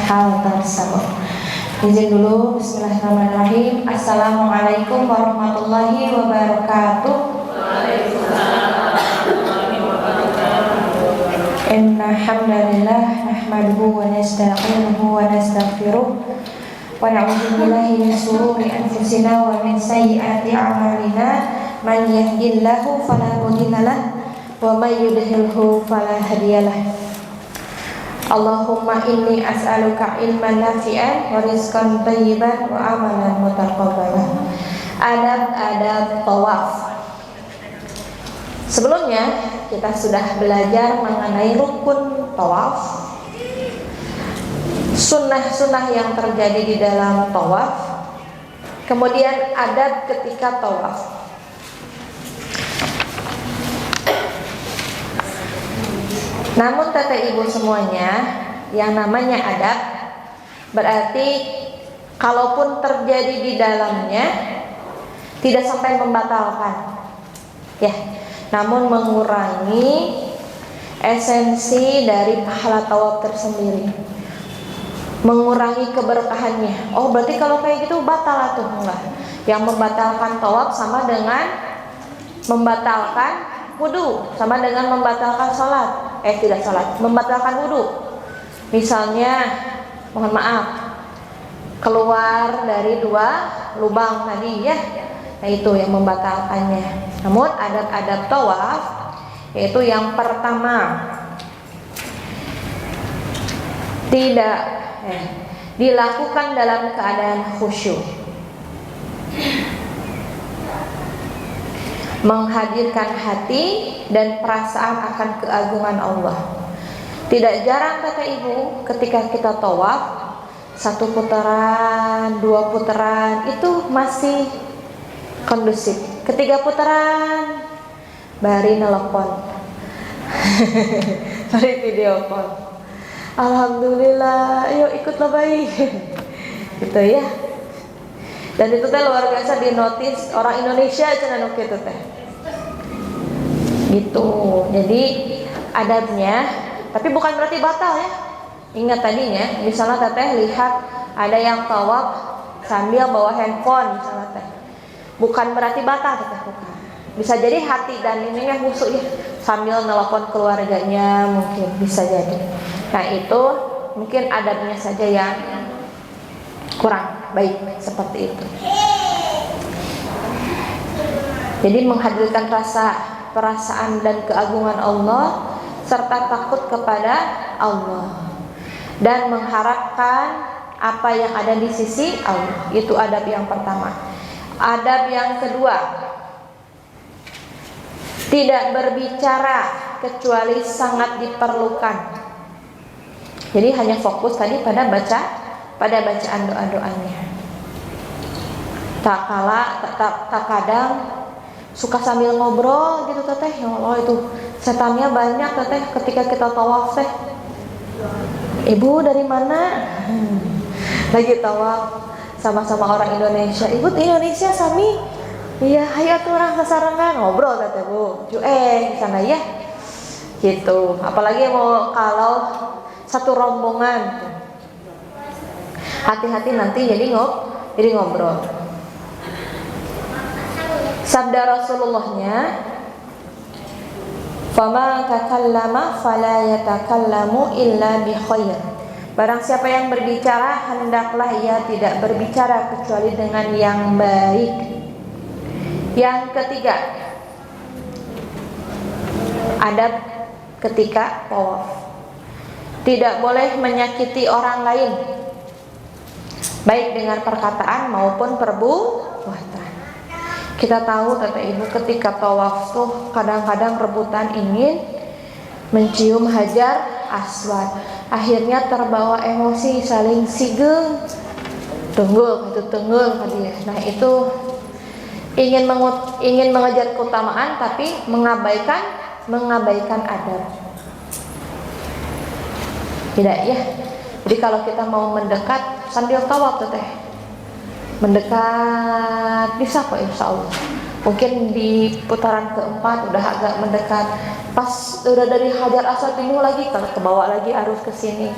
hal tersebut. Izin dulu, bismillahirrahmanirrahim. Assalamualaikum warahmatullahi wabarakatuh. Inna hamdalillah nahmaduhu wa nasta'inuhu wa nastaghfiruh wa na'udzu billahi min shururi anfusina wa min sayyiati a'malina. Man yahdihillahu fala mudilla lahu wa may yudhlilhu fala hadiyalah. Allahumma inni as'aluka ilman nafi'an wa rizqan thayyiban wa amalan mutaqabbalan. Adab-adab tawaf. Sebelumnya kita sudah belajar mengenai rukun tawaf, sunnah-sunnah yang terjadi di dalam tawaf, kemudian adab ketika tawaf. Namun Bapak Ibu semuanya, yang namanya adab berarti kalaupun terjadi di dalamnya tidak sampai membatalkan, ya, namun mengurangi esensi dari pahala tawaf tersendiri, mengurangi keberkahannya. Oh, berarti kalau kayak gitu batal tuh? Enggak. Yang membatalkan tawaf sama dengan membatalkan wudu, sama dengan membatalkan sholat. Tidak sholat, membatalkan wudu. Misalnya, mohon maaf, keluar dari 2 lubang tadi, ya, nah itu yang membatalkannya. Namun adab-adab tawaf, yaitu yang pertama, tidak dilakukan dalam keadaan khusyuk, menghadirkan hati dan perasaan akan keagungan Allah. Tidak jarang Bapak Ibu ketika kita tawaf 1 putaran, 2 putaran itu masih kondusif. 3 putaran bari nelpon bari video call, alhamdulillah, yuk ikutlah baik gitu ya. Dan itu teh luar biasa dinotis orang Indonesia cenah nu kitu teh. Gitu. Jadi adabnya, tapi bukan berarti batal ya. Ingat tadinya, misalnya teteh lihat ada yang tawaf sambil bawa handphone misalnya teh. Bukan berarti batal teteh, bukan. Bisa jadi hati dan ininya khusyuk ya, sambil nelpon keluarganya mungkin bisa jadi. Nah, itu mungkin adabnya saja yang kurang baik seperti itu. Jadi menghadirkan perasaan dan keagungan Allah serta takut kepada Allah dan mengharapkan apa yang ada di sisi Allah. Itu adab yang pertama. Adab yang kedua, tidak berbicara kecuali sangat diperlukan. Jadi hanya fokus tadi pada bacaan doa-doanya. Tak kadang suka sambil ngobrol gitu teteh. Ya Allah, itu setannya banyak teteh ketika kita tawaf teh. Ibu dari mana? Lagi tawaf sama-sama orang Indonesia. Ibu Indonesia sami? Iya, hayu atuh orang sasarengan ngobrol teteh Bu. Di sana ya. Gitu. Apalagi mau kalau satu rombongan. Hati-hati nanti jadi ngobrol. Sabda Rasulullahnya, "Fama takallama fala yatakallamu illa bi khair." Barang siapa yang berbicara, hendaklah ia tidak berbicara kecuali dengan yang baik. Yang ketiga, adab ketika tawaf. Tidak boleh menyakiti orang lain, baik dengan perkataan maupun perbuatan. Kita tahu Bapak Ibu ketika tawaf tuh kadang-kadang rebutan ingin mencium Hajar Aswad. Akhirnya terbawa emosi, saling sigeng, tunggul dia. Nah itu ingin mengejar keutamaan tapi mengabaikan adab. Tidak ya. Jadi kalau kita mau mendekat sambil tawaf teh, mendekat bisa kok insya Allah. Mungkin di putaran keempat udah agak mendekat, pas udah dari Hajar Aswad bingung lagi, kalau kebawa lagi arus ke sini.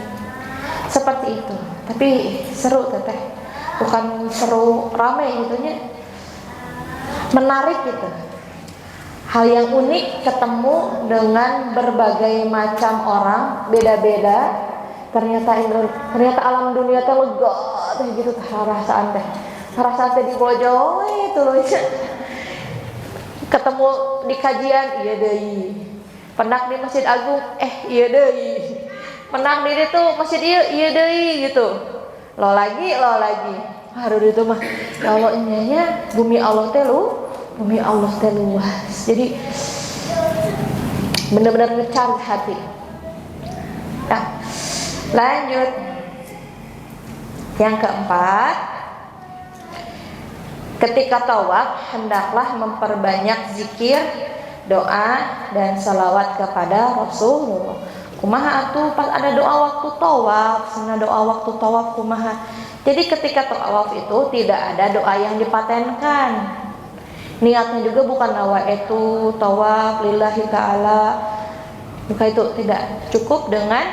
Seperti itu. Tapi seru teteh, bukan seru rame gitunya, menarik gitu. Hal yang unik, ketemu dengan berbagai macam orang, beda-beda. Ternyata alam dunia teh lega teh gitu teh rasaan teh. Rasaan teh di bojo itu loh. Ketemu di kajian iya deui. Pendak di Masjid Agung iya deui. Pendak di itu masjid iya deui gitu. Lo lagi. Haru itu mah ya Allah nya bumi Allah teh luas. Jadi benar-benar ngecharge hati. Nah, lanjut. Yang keempat, ketika tawaf hendaklah memperbanyak zikir, doa dan salawat kepada Rasulullah. Kumaha atuh pas ada doa waktu tawaf, sana doa waktu tawaf kumaha. Jadi ketika tawaf itu tidak ada doa yang dipatenkan. Niatnya juga bukan nawaitu tawaf lillahi ta'ala. Bukan itu, tidak. Cukup dengan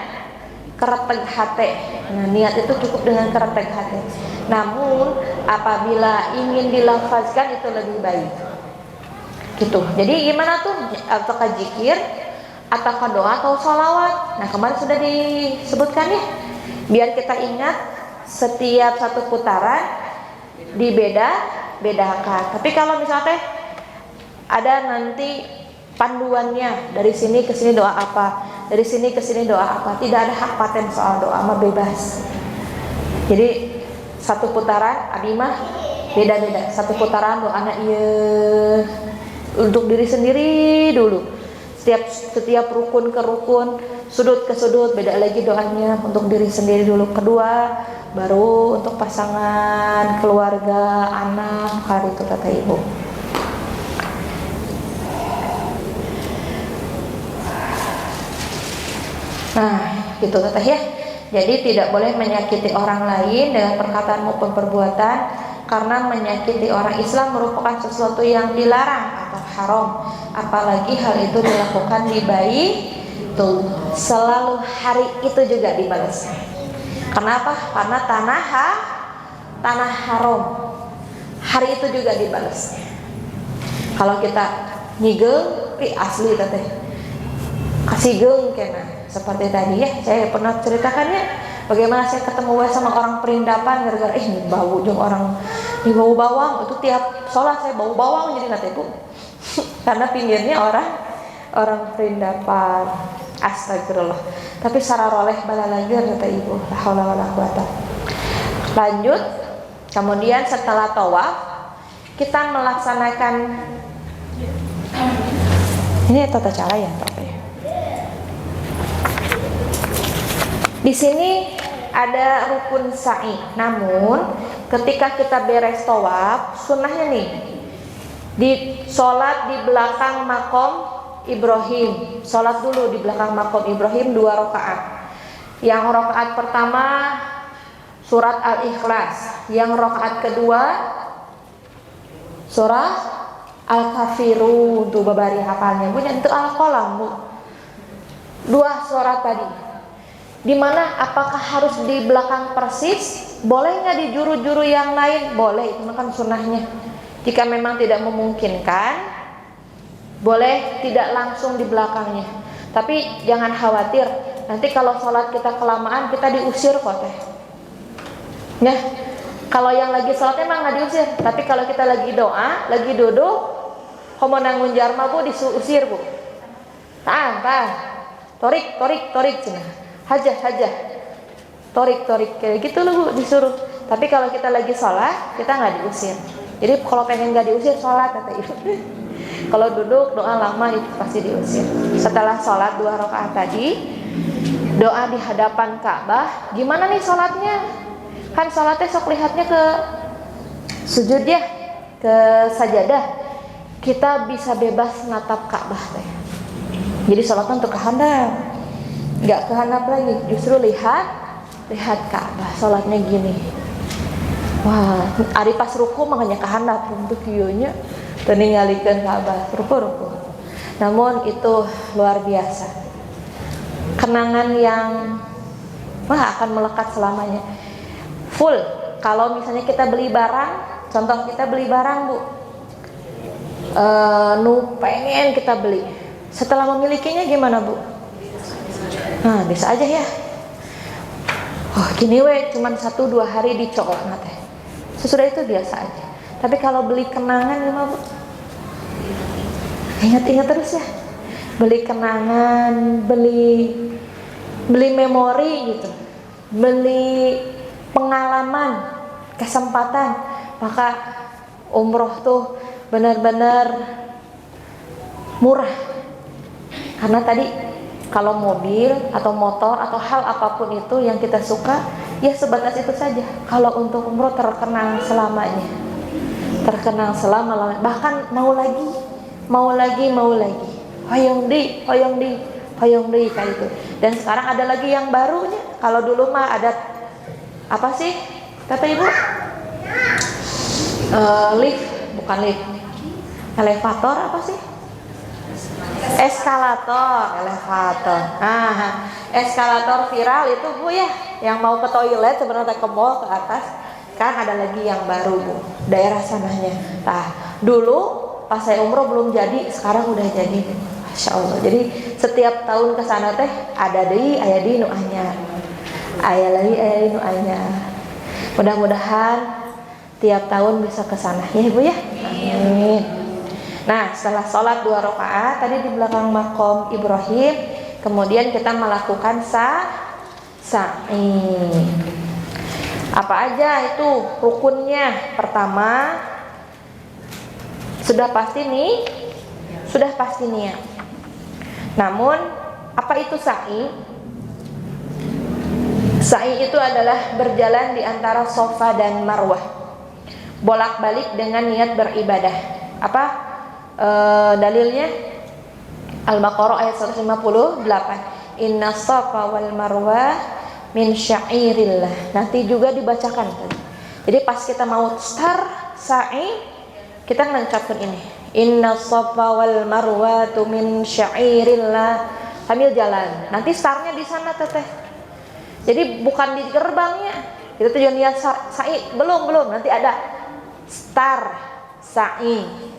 kereteg hati. Nah, niat itu cukup dengan kereteg hati. Namun apabila ingin dilafazkan itu lebih baik. Gitu. Jadi gimana tuh? Apakah zikir, ataukah doa atau sholawat? Nah, kemarin sudah disebutkan ya. Biar kita ingat setiap satu putaran bedakan. Tapi kalau misalnya ada nanti panduannya dari sini ke sini doa apa, dari sini ke sini doa apa, tidak ada hak paten soal doa, mah bebas. Jadi satu putaran abi mah beda-beda. Satu putaran doanya iya untuk diri sendiri dulu. Setiap rukun ke rukun, sudut ke sudut beda lagi doanya untuk diri sendiri dulu. Kedua baru untuk pasangan, keluarga, anak, hari itu kata ibu. Nah, gitu teteh ya. Jadi tidak boleh menyakiti orang lain dengan perkataan maupun perbuatan, karena menyakiti orang Islam merupakan sesuatu yang dilarang atau haram. Apalagi hal itu dilakukan di Baitul. Selalu hari itu juga dibalasnya. Kenapa? Karena tanah haram. Hari itu juga dibalasnya. Kalau kita nyigel, asli teteh kasih geng kena. Seperti tadi ya, saya pernah ceritakannya bagaimana saya ketemu sama orang perindapan gara-gara bau jeung orang bau bawang. Itu tiap sholat saya bau bawang jadi kata ibu. Karena pinggirnya orang perindapan. Astagfirullah. Tapi sararoleh balalagir kata ibu. La haula wala quwata. Lanjut. Kemudian setelah tawaf kita melaksanakan ini tata cara ya, Di sini ada rukun sa'i. Namun ketika kita beres tawaf, sunnahnya nih di sholat di belakang makom Ibrahim. Sholat dulu di belakang makom Ibrahim 2 rakaat. Yang rakaat pertama surat Al-Ikhlas, yang rakaat kedua surah Al-Kafirun. Tuh babari hafalnya Bu, itu Al-Qalam Bu. 2 surat tadi. Dimana apakah harus di belakang persis? Boleh nggak di juru-juru yang lain? Boleh, itu kan sunnahnya. Jika memang tidak memungkinkan, boleh tidak langsung di belakangnya. Tapi jangan khawatir, nanti kalau sholat kita kelamaan kita diusir kok teh. Nah, kalau yang lagi sholatnya emang nggak diusir. Tapi kalau kita lagi doa, lagi duduk, komo nangun jarma Bu diusir Bu. Torik cina. Hajah, torik kayak gitu loh Bu disuruh. Tapi kalau kita lagi sholat, kita nggak diusir. Jadi kalau pengen nggak diusir sholat kata ibu. Kalau duduk doa lama itu pasti diusir. Setelah sholat 2 rakaat tadi, doa di hadapan Ka'bah. Gimana nih sholatnya? Kan sholatnya sok lihatnya ke sujud ya, ke sajadah. Kita bisa bebas natap Ka'bah teh. Jadi sholatnya untuk kehandap, nggak kehandap lagi, justru lihat Ka'bah. Sholatnya gini. Wah, ari pas ruku makanya kehandap untuk kieunya. Teningalikeun Ka'bah, ruku. Namun itu luar biasa. Kenangan yang wah akan melekat selamanya. Full. Kalau misalnya kita beli barang, contoh kita beli barang Bu, pengen kita beli, setelah memilikinya gimana Bu? Nah bisa aja ya, oh gini weh, cuman 1-2 hari dicolok nate, sesudah itu biasa aja. Tapi kalau beli kenangan gimana Bu? Ingat-ingat terus ya, beli kenangan, beli memori gitu, beli pengalaman, kesempatan. Maka umroh tuh benar-benar murah. Karena tadi kalau mobil atau motor atau hal apapun itu yang kita suka, ya sebatas itu saja. Kalau untuk umroh terkenang selamanya, terkenang selama-lamanya. Bahkan mau lagi, hoyong di kayak itu. Dan sekarang ada lagi yang barunya. Kalau dulu mah ada apa sih kata ibu? Lift, bukan lift, elevator apa sih? Elevator. Nah, eskalator viral itu Bu ya, yang mau ke toilet sebenarnya ke mall ke atas, kan ada lagi yang baru Bu, daerah sananya. Nah, dulu pas saya umroh belum jadi, sekarang udah jadi. Masya Allah. Jadi setiap tahun ke sana teh ada deui aya di nu anyar. Aya lagi aya di nu anyar. Mudah-mudahan tiap tahun bisa ke sana ya Ibu ya. Amin. Nah, setelah sholat 2 rakaat tadi di belakang makom Ibrahim, kemudian kita melakukan sa'i. Apa aja itu rukunnya? Pertama, sudah pasti niat. Namun, apa itu sa'i? Sa'i itu adalah berjalan di antara Safa dan Marwah, bolak-balik dengan niat beribadah. Apa dalilnya? Al-Baqarah ayat 158. Inna Safa wal Marwah min syairillah. Nanti juga dibacakan. Jadi pas kita mau start sa'i, kita mengucapkan ini. Inna Safa wal Marwah min syairillah. Sambil jalan. Nanti startnya di sana teteh. Jadi bukan di gerbangnya. Kita tujuan niat sa'i belum. Nanti ada start sa'i.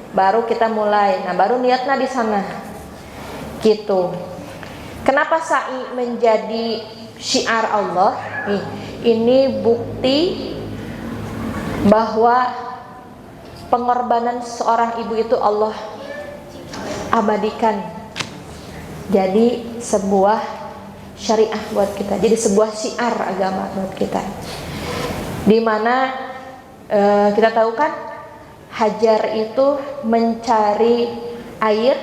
Baru kita mulai. Nah, baru niatnya di sana. Gitu. Kenapa sa'i menjadi syiar Allah? Nih, ini bukti bahwa pengorbanan seorang ibu itu Allah abadikan. Jadi sebuah syariah buat kita. Jadi sebuah syiar agama buat kita. Dimana kita tahu kan Hajar itu mencari air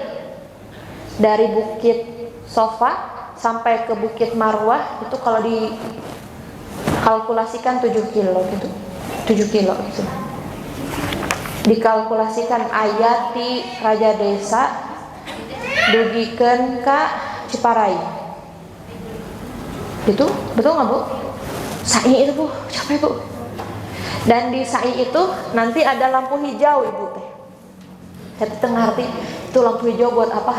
dari bukit Safa sampai ke bukit Marwah, itu kalau dikalkulasikan 7 kilo gitu. 7 kilo gitu. Dikalkulasikan ayati raja desa dugikeun ka Ciparai. Itu betul nggak Bu? Sa'i itu Bu, capek Bu. Dan di sa'i itu nanti ada lampu hijau Ibu teh. Saya tuh ngerti itu lampu hijau buat apa?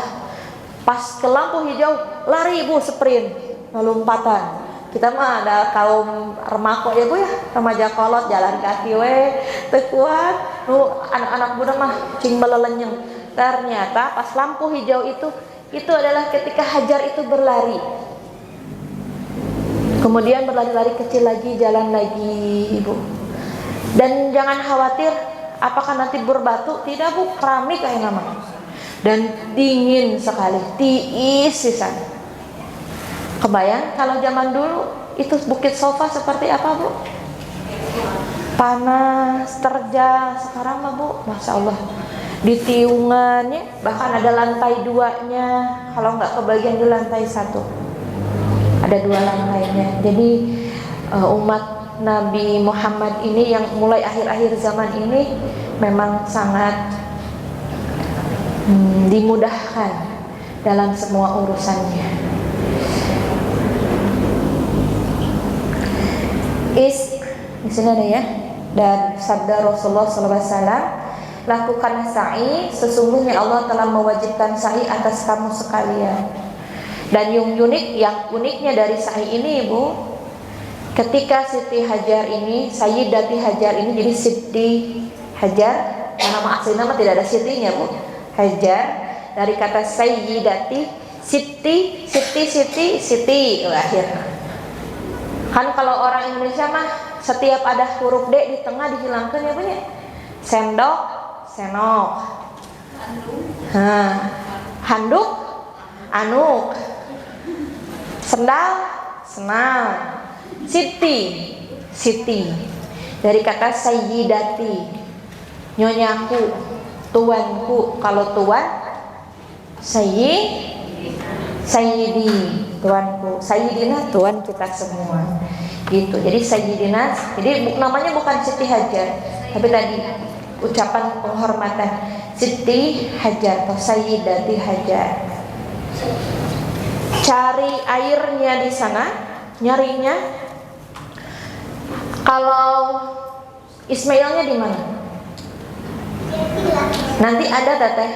Pas ke lampu hijau lari Ibu, sprint, lompatan. Kita mah ada kaum remako ya Bu ya, remaja kolot jalan kaki we, teu kuat. Nu anak-anak muda mah cing belelenyeng. Ternyata pas lampu hijau itu adalah ketika Hajar itu berlari. Kemudian berlari-lari kecil lagi, jalan lagi Ibu. Dan jangan khawatir apakah nanti berbatu, tidak Bu, keramik kayak nama. Dan dingin sekali, tiis sisan. Kebayang kalau zaman dulu itu bukit Safa seperti apa Bu? Panas, terjang. Sekarang mah Bu, Masya Allah, di tiungannya bahkan ada lantai 2-nya. Kalau nggak kebagian di lantai 1 ada 2 lantainya. Jadi umat Nabi Muhammad ini yang mulai akhir-akhir zaman ini memang sangat dimudahkan dalam semua urusannya. Di sini ada ya, dan sabda Rasulullah SAW, lakukan sa'i, sesungguhnya Allah telah mewajibkan sa'i atas kamu sekalian. Dan yang uniknya dari sa'i ini Ibu, ketika Siti Hajar ini, Sayyidati Hajar ini jadi Siti Hajar, nama asli nama tidak ada Sitinya Bu, Hajar dari kata Sayyidati, Siti akhirnya. Kan kalau orang Indonesia mah setiap ada huruf D di tengah dihilangkan ya Bu ya. Sendok, senok. Handuk, anuk. Sendal, senal. Siti. Dari kata sayyidati, nyonyaku, tuanku. Kalau tuan, sayyidi, tuanku. Sayyidina, tuan kita semua. Gitu. Jadi sayyidina, jadi namanya bukan Siti Hajar, tapi tadi ucapan penghormatan Siti Hajar atau Sayyidati Hajar. Cari airnya di sana, nyarinya. Kalau Ismailnya di mana? Nanti ada Teteh.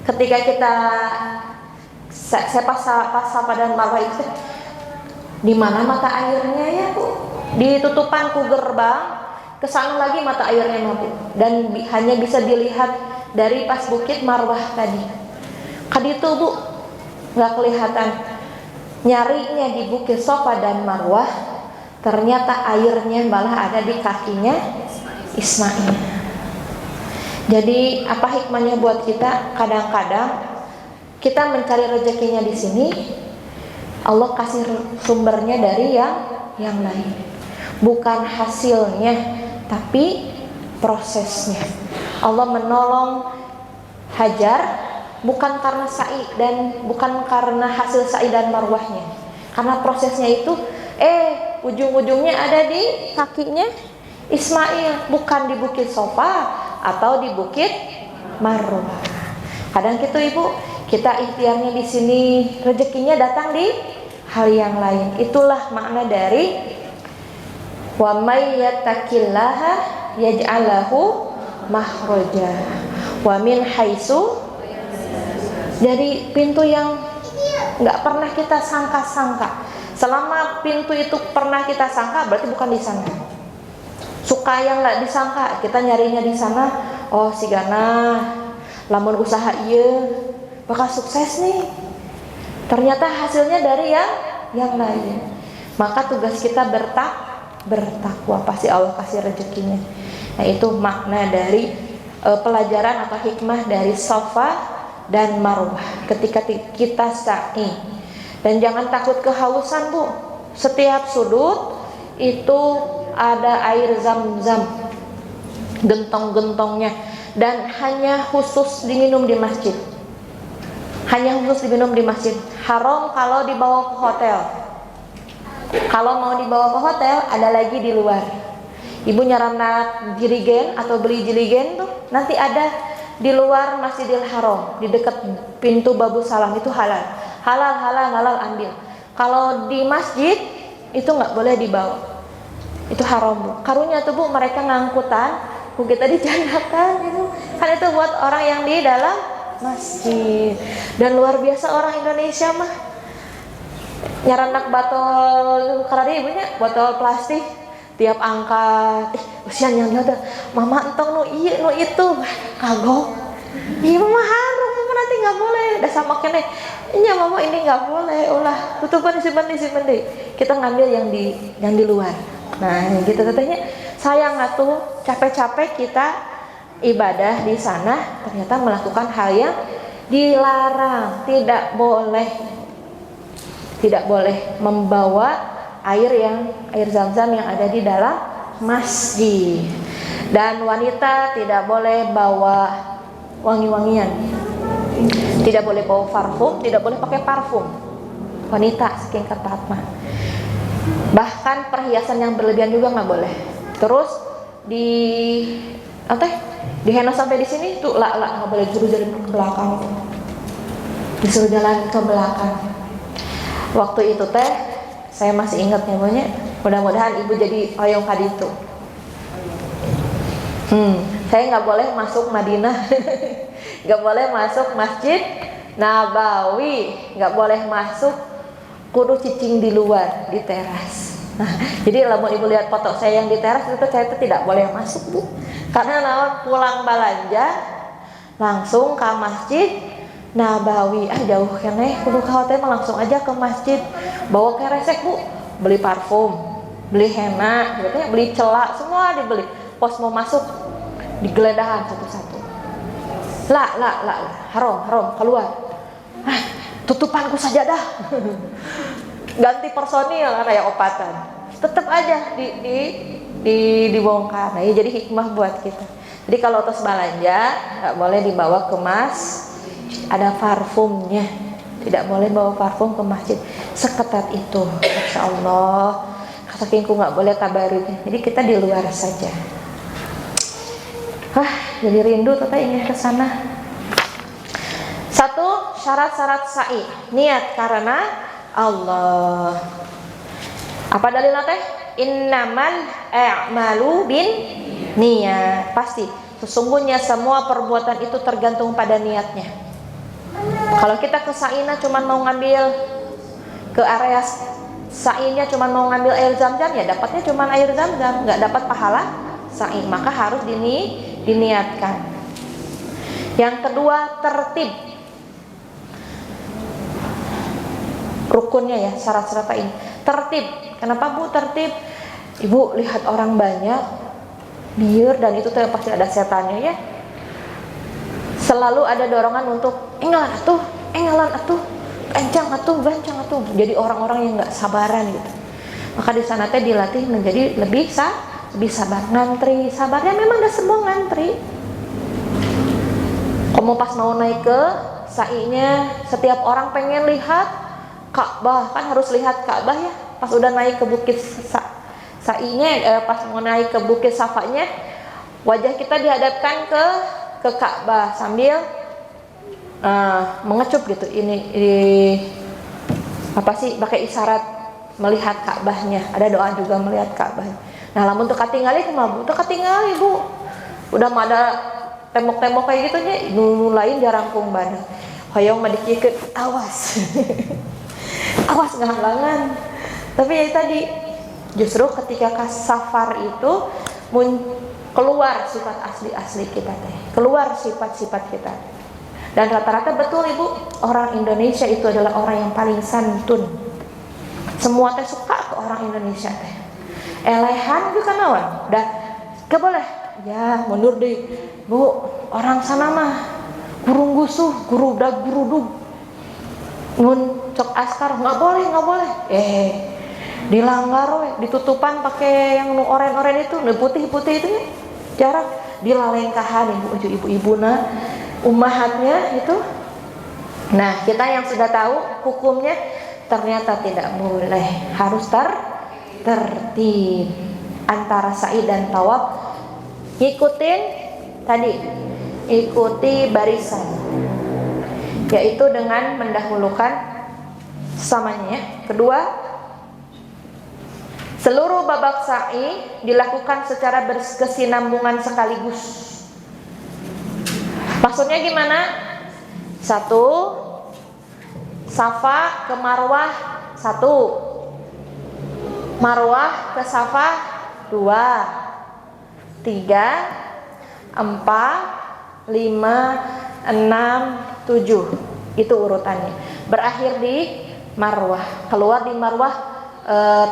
Ketika kita saya pas Safa dan Marwah itu, di mana mata airnya ya Bu? Di tutupan gerbang, ke sana lagi mata airnya Bu. Dan hanya bisa dilihat dari pas Bukit Marwah tadi. Kadi itu Bu, nggak kelihatan. Nyarinya di Bukit Safa dan Marwah, ternyata airnya malah ada di kakinya Ismail. Jadi apa hikmahnya buat kita? Kadang-kadang kita mencari rezekinya di sini, Allah kasih sumbernya dari yang lain. Bukan hasilnya, tapi prosesnya. Allah menolong Hajar bukan karena sa'i dan bukan karena hasil sa'i dan marwahnya. Karena prosesnya itu ujung-ujungnya ada di kakinya Ismail, bukan di Bukit Safa atau di Bukit Marwah. Kadang gitu Ibu, kita ikhtiarnya di sini, rezekinya datang di hal yang lain. Itulah makna dari wa may yattaqillaha yaj'alahu makhraja wa min haitsu. Jadi pintu yang nggak pernah kita sangka-sangka. Selama pintu itu pernah kita sangka, berarti bukan di sana. Suka yang nggak disangka, kita nyarinya di sana. Oh sigana, lamun usaha iya bakal sukses nih. Ternyata hasilnya dari yang lain. Maka tugas kita bertakwa, pasti Allah kasih rezekinya. Nah itu makna dari pelajaran atau hikmah dari Safa dan Marwah ketika kita sa'i. Dan jangan takut kehausan Bu. Setiap sudut itu ada air zam-zam, gentong-gentongnya, dan hanya khusus diminum di masjid. Hanya khusus diminum di masjid. Haram kalau dibawa ke hotel. Kalau mau dibawa ke hotel, ada lagi di luar. Ibu nyarana jirigen atau beli jirigen tuh, nanti ada di luar Masjidil Haram, di dekat pintu Babu Salam, itu halal. Halal ambil. Kalau di masjid itu nggak boleh dibawa. Itu haram Bu. Karunya tuh Bu, mereka ngangkutan, Bu kita dijandakan gitu. Kan itu buat orang yang di dalam masjid. Dan luar biasa orang Indonesia mah. Nyaranak botol karena ibunya botol plastik tiap angkat usian yang ada mama entong nu iya nu itu kagok iya mama harum mama nanti nggak boleh dah sama kene iya mama ini nggak boleh ulah tutupan disimpan deh kita ngambil yang di luar. Nah gitu katanya sayang atuh capek-capek kita ibadah di sana ternyata melakukan hal yang dilarang. Tidak boleh membawa air zam-zam yang ada di dalam masjid. Dan wanita tidak boleh bawa wangi-wangian, tidak boleh bawa parfum, tidak boleh pakai parfum. Wanita saking ketat mah. Bahkan perhiasan yang berlebihan juga nggak boleh. Terus dihenos sampai di sini tuh nggak boleh, disuruh jalan ke belakang, disuruh jalan ke belakang. Waktu itu saya masih ingat namanya. Mudah-mudahan ibu jadi oyong kali itu. Saya nggak boleh masuk Madinah, nggak boleh masuk Masjid Nabawi nggak boleh masuk, kudu cicing di luar di teras. Nah, jadi kalau ibu lihat foto saya yang di teras itu saya itu tidak boleh masuk bu, karena lawan pulang belanja langsung ke masjid Nabawi. Jauh keneh kudu khawatir mah langsung aja ke masjid, bawa keresek bu, beli parfum, beli henna, gitu ya, beli celak, semua dibeli. Pas mau masuk digeledahan satu-satu. Lah, haram, keluar. Tutupanku saja dah. Ganti personil kayak opatan. Tetap aja dibongkar. Nah, jadi hikmah buat kita. Jadi kalau tos belanja nggak boleh dibawa ke ada parfumnya. Tidak boleh bawa parfum ke masjid. Seketat itu. Masya Allah. Sakingku nggak boleh tabaruknya. Jadi kita di luar saja. Jadi rindu teteh ingin ke sana. Satu, syarat-syarat sa'i, niat karena Allah. Apa dalilnya teh? Innamal a'malu bin niat. Pasti sesungguhnya semua perbuatan itu tergantung pada niatnya. Kalau kita ke sa'inya cuma mau ngambil ke area sa'inya cuma mau ngambil air zam-zam, ya dapatnya cuma air zam-zam, nggak dapat pahala sa'i. Maka harus diniatkan. Yang kedua, tertib. Rukunnya ya, syarat-syarat ini tertib. Kenapa bu tertib? Ibu lihat orang banyak liar, dan itu tuh pasti ada setannya ya. Selalu ada dorongan untuk engalan atuh, gancang atuh. Jadi orang-orang yang nggak sabaran gitu. Maka di sana teh dilatih menjadi lebih sabar, ngantri. Sabarnya memang udah semua ngantri. Kamu pas mau naik ke sa'inya, setiap orang pengen lihat Ka'bah, kan harus lihat Ka'bah ya. Pas udah naik ke bukit sa'inya, pas mau naik ke bukit Safanya, wajah kita dihadapkan ke Ka'bah sambil mengecup gitu. Ini pakai isyarat melihat Ka'bahnya. Ada doa juga melihat Ka'bah. Nah, lamun teu katingali kumaha bu? Teu katingali bu. Udah mah ada tembok-tembok kayak gitu nya, nu lain jarangkung badan. Hoyong mah dikikeun awas. Awas ngahalangan. Tapi ya tadi justru ketika safar itu keluar sifat asli kita teh, keluar sifat-sifat kita. Dan rata-rata betul ibu, orang Indonesia itu adalah orang yang paling santun. Semua teh suka ke orang Indonesia teh. Elehan juga naon, dah gak boleh. Ya mundur deh bu, orang sana mah gurung gusuh, gurudug. Mun cok askar nggak boleh. Dilanggar we, ditutupan pakai yang oren-oren itu, putih-putih itu ya. Jarang dilalengkahan ibu-ibu na ummahatnya itu. Nah, kita yang sudah tahu hukumnya ternyata tidak boleh, harus tertib antara sa'i dan tawaf. Ikuti barisan, yaitu dengan mendahulukan sesamanya ya. Kedua, seluruh babak sa'i dilakukan secara berkesinambungan sekaligus. Maksudnya gimana? 1, Safa ke Marwah 1, Marwah ke Safa 2, 3, 4, 5, 6, 7. Itu urutannya. Berakhir di Marwah. Keluar di Marwah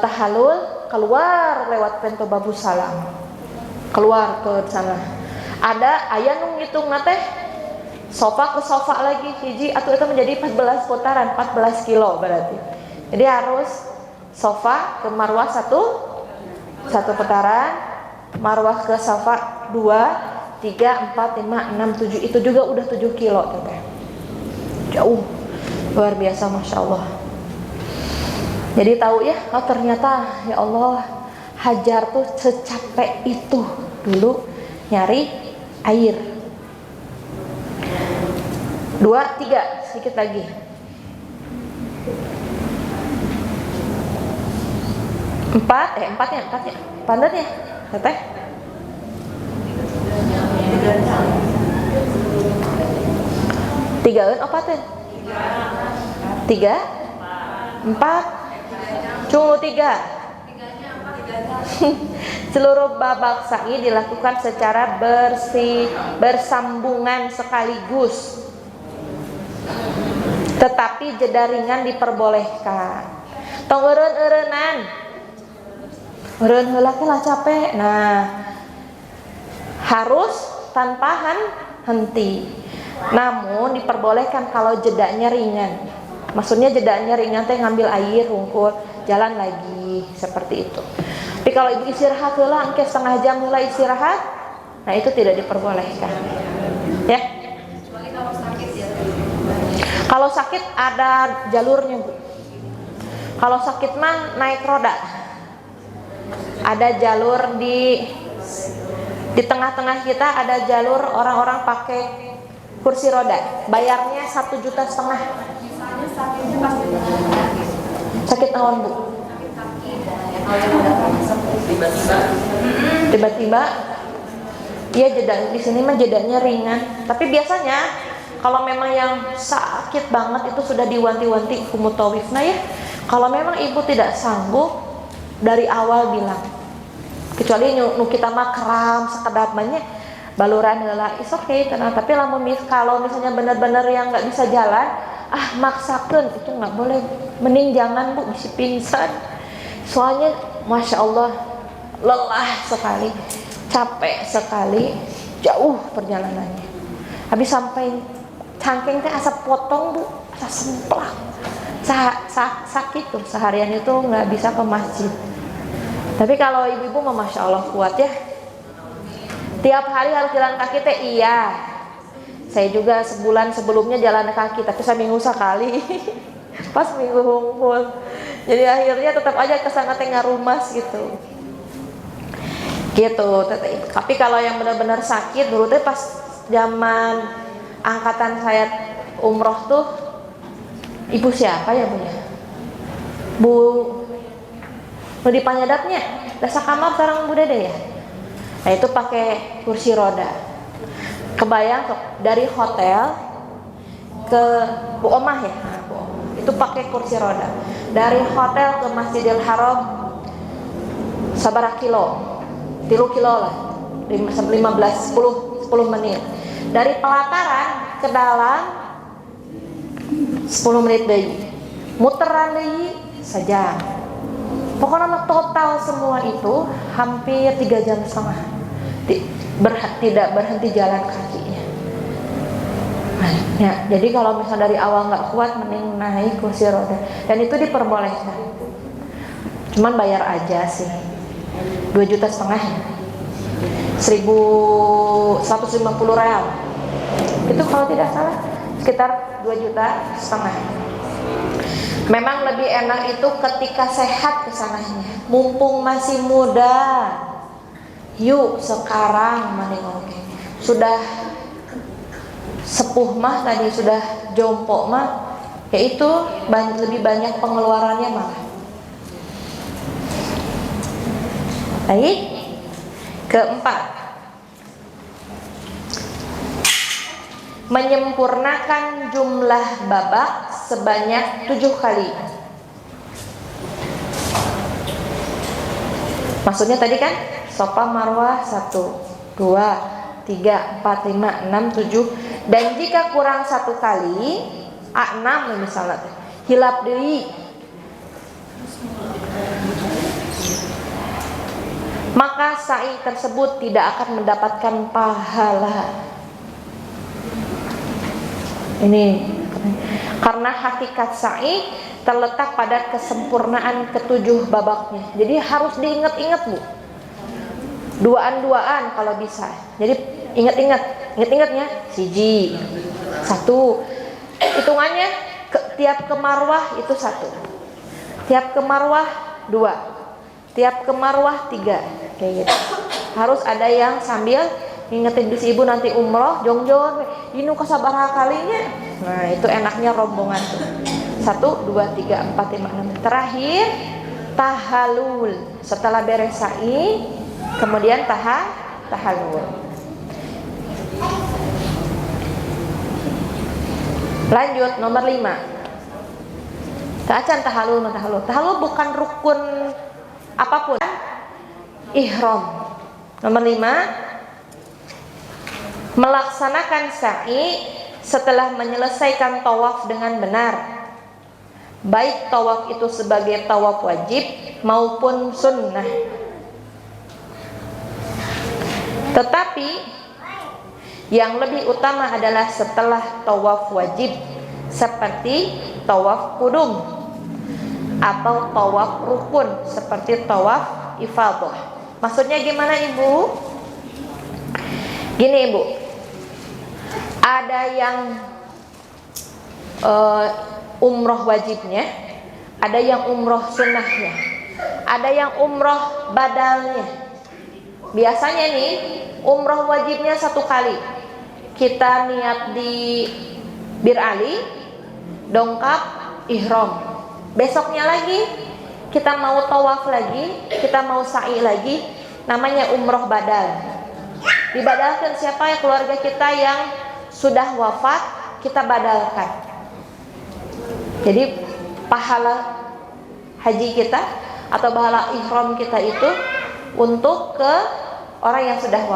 tahallul, keluar lewat pintu Babu Salam. Keluar ke sana. Ada aya nu ngitung teh sofa ke sofa lagi hiji atau itu menjadi 14 putaran, 14 kilo berarti. Jadi harus sofa ke Marwah 1 putaran, Marwah ke Safa 2, 3, 4, 5, 6, 7. Itu juga udah 7 kilo teteh. Jauh. Luar biasa Masya Allah. Jadi tahu ya, oh ternyata ya Allah, Hajar tuh secapek itu dulu nyari air. 2, 3, sedikit lagi. 4 ya, pandat ya, teteh. 3 opatnya. 3, 4, cuma 3. Seluruh babak sa'i dilakukan secara bersambungan sekaligus, tetapi jeda ringan diperbolehkan. Tong eureun-eureunnan, eureun heula teh lah capek. Nah, harus tanpa henti. Namun diperbolehkan kalau jedanya ringan. Maksudnya jedanya ringan teh ngambil air, hungkul, jalan lagi, seperti itu. Tapi kalau ibu istirahat heula engke setengah jam heula istirahat, nah itu tidak diperbolehkan. Ya. Kecuali kalau sakit ya. Kalau sakit ada jalurnya, Bu. Kalau sakit mah naik roda. Ada jalur di tengah-tengah kita, ada jalur orang-orang pakai kursi roda. Bayarnya 1,5 juta. Misalnya sakitnya pasti Sakit naon, Bu? sakit kaki ya. Kalau yang udah Tiba-tiba iya jeda di sini mah jedanya ringan. Tapi biasanya kalau memang yang sakit banget itu sudah diwanti-wanti kumutawifna ya. Kalau memang ibu tidak sanggup dari awal bilang. Kecuali nu kita mah kram sakedap banyak baluran heula is okay tenang. Tapi kalau misalnya benar-benar yang nggak bisa jalan, maksakeun itu nggak boleh. Mending jangan, Bu, bisa pingsan. Soalnya masya Allah lelah sekali, capek sekali, jauh perjalanannya. Habis sampai cangkeng teh asa potong, Bu, asa semplak. Sakit tuh seharian itu nggak bisa ke masjid. Tapi kalau ibu-ibu mah masya Allah kuat ya. Tiap hari harus jalan kaki teh iya. Saya juga sebulan sebelumnya jalan kaki, tapi seminggu sekali. Pas minggu hungkul. Jadi akhirnya tetap aja kesana teh ngarumas gitu. Gitu. Tapi kalau yang benar-benar sakit dulu teh pas zaman angkatan saya umroh tuh, ibu siapa ya, Bu ya? Bu di Panyadatnya, dasa kamar sareng Bu Dede ya. Nah itu pakai kursi roda. Kebayang tuh dari hotel ke Bu Omah ya, nah, Bu Omah. Itu pakai kursi roda. Dari hotel ke Masjidil Haram sabaraha kilo? 3 kilo lah. 10 menit. Dari pelataran ke dalam 10 menit deui. Muteran deui sajam. Pokoknya total semua itu hampir 3,5 jam. Tidak berhenti jalan kakinya. Ya, jadi kalau misal dari awal nggak kuat, mending naik kursi roda. Dan itu diperbolehkan. Cuman bayar aja sih. 2,5 juta ya. 1.150 real. Itu kalau tidak salah sekitar 2,5 juta. Memang lebih enak itu ketika sehat kesananya. Mumpung masih muda. Yuk sekarang mending oke. Sudah sepuh mah tadi, sudah jompo mah, yaitu lebih banyak pengeluarannya malah. Baik. Keempat, menyempurnakan jumlah babak sebanyak 7 kali. Maksudnya tadi kan Safa Marwah 1, 2, 3, 4, 5, 6, 7. Dan jika kurang 1 kali, 6 misalnya hilap deui, maka sa'i tersebut tidak akan mendapatkan pahala. Ini karena hakikat sa'i terletak pada kesempurnaan ke-7 babaknya. Jadi harus diingat-ingat, Bu. Duaan-duaan kalau bisa. Jadi ingat-ingatnya siji, 1. Hitungannya tiap ke marwah itu 1. Tiap ke marwah 2. Tiap ke marwah 3. Kayak gitu. Harus ada yang sambil ngingetin si ibu nanti umroh, jongjon, inu kasabaraha kalinya. Nah, itu enaknya rombongan tuh. 1, 2, 3, 4, 5, 6. Terakhir tahalul. Setelah beres sa'i, kemudian tahalul. Lanjut nomor 5. Acan tahalul. Tahalul bukan rukun apapun. Ihram. Nomor 5, melaksanakan sa'i setelah menyelesaikan tawaf dengan benar, baik tawaf itu sebagai tawaf wajib maupun sunnah. Tetapi yang lebih utama adalah setelah tawaf wajib, seperti tawaf kudum atau tawaf rukun seperti tawaf ifadah. Maksudnya gimana Ibu? Gini Ibu, ada yang umroh wajibnya, ada yang umroh sunnahnya, ada yang umroh badalnya. Biasanya nih umroh wajibnya 1 kali. Kita niat di Bir Ali, dongkap, ihram. Besoknya lagi kita mau tawaf lagi, kita mau sa'i lagi, namanya umroh badal. Dibadalkan siapa ya? Keluarga kita yang sudah wafat, kita badalkan. Jadi pahala haji kita atau pahala ihram kita itu untuk ke orang yang sudah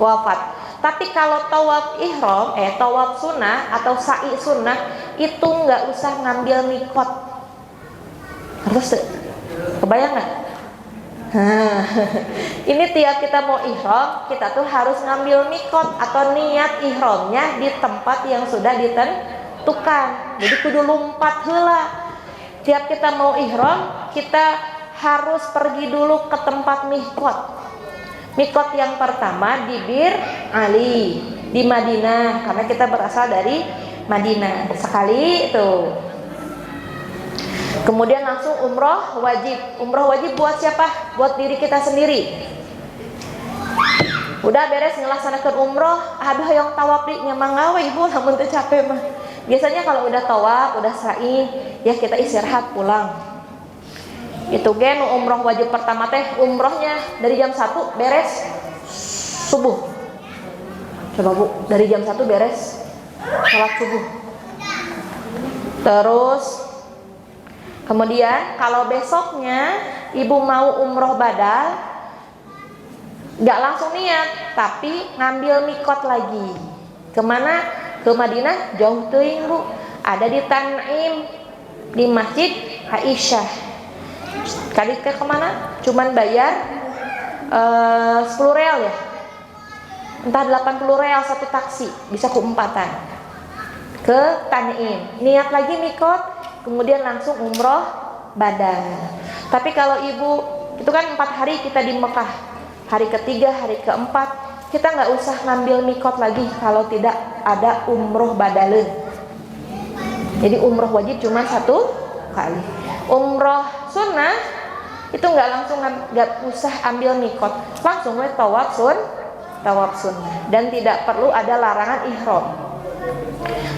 wafat. Tapi kalau tawaf ihram, tawaf sunnah atau sa'i sunnah itu nggak usah ngambil mikot. Harus kebayang nggak? Ini tiap kita mau ihram, kita tuh harus ngambil mikot atau niat ihramnya di tempat yang sudah ditentukan. Jadi kudu lumpat heula. Tiap kita mau ihram, kita harus pergi dulu ke tempat mikot. Mikot yang pertama di Bir Ali di Madinah, karena kita berasal dari Madinah. Sekali itu. Kemudian langsung umroh wajib. Umroh wajib buat siapa? Buat diri kita sendiri. Udah beres ngelaksanakan umroh, aduh yang tawaf di nyamang we Ibu, namun teu capek mah. Biasanya kalau udah tawaf, udah sa'i, ya kita istirahat pulang. Itu gen umroh wajib pertama teh, umrohnya dari jam 1 beres subuh. Coba Bu, dari jam 1 beres salat subuh. Terus kemudian kalau besoknya Ibu mau umroh badal, gak langsung niat, tapi ngambil mikot lagi. Kemana? Ke Madinah, jauh teuing Bu. Ada di Tan'im, di Masjid Aisyah. Kali ke kemana? Cuman bayar 10 real ya, entah 80 real satu taksi, bisa keempatan ke Tan'im. Niat lagi mikot, kemudian langsung umroh badal. Tapi kalau Ibu itu kan 4 hari kita di Mekah, hari ketiga, hari keempat kita nggak usah ngambil mikot lagi kalau tidak ada umroh badalun. Jadi umroh wajib cuma 1 kali. Umroh sunnah itu nggak usah ambil mikot, langsung tawaf sunnah dan tidak perlu ada larangan ihram.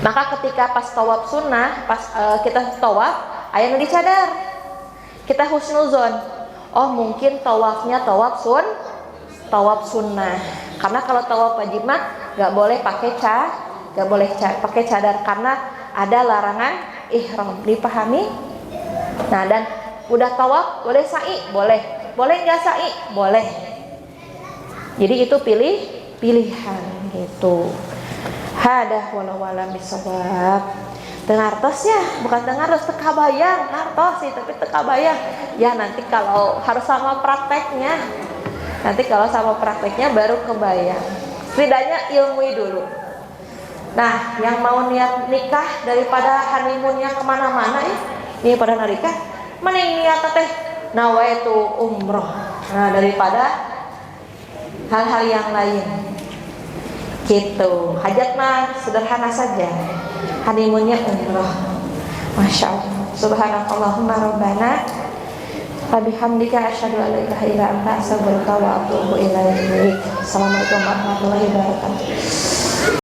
Maka ketika pas tawaf sunnah, pas kita tawaf, aya nu dicadar, kita husnuzon. Oh mungkin tawafnya tawaf sunnah. Karena kalau tawaf wajib mah nggak boleh pakai pakai cadar karena ada larangan ihram. Dipahami? Nah, dan udah tawaf boleh sa'i, boleh nggak sa'i, boleh. Jadi itu pilihan gitu. Hadah walau alam bisawab. Tengartos ya, bukan tengartos, tekabayang, ngartos sih tapi tekabayang. Ya nanti kalau harus sama prakteknya. Nanti kalau sama prakteknya baru kebayang. Setidaknya ilmui dulu. Nah, yang mau niat nikah daripada honeymoonnya kemana-mana ya, ini pada narikah, mending niat teh nawaitu umroh. Nah, daripada hal-hal yang lain. Gitu. Hajat mah sederhana saja. Honeymoonnya umroh. Masya Allah. Subhanakallahumma rabbana wa bihamdika asyhadu an la ilaha illa anta astaghfiruka wa atubu ilaik. Assalamualaikum warahmatullahi wabarakatuh.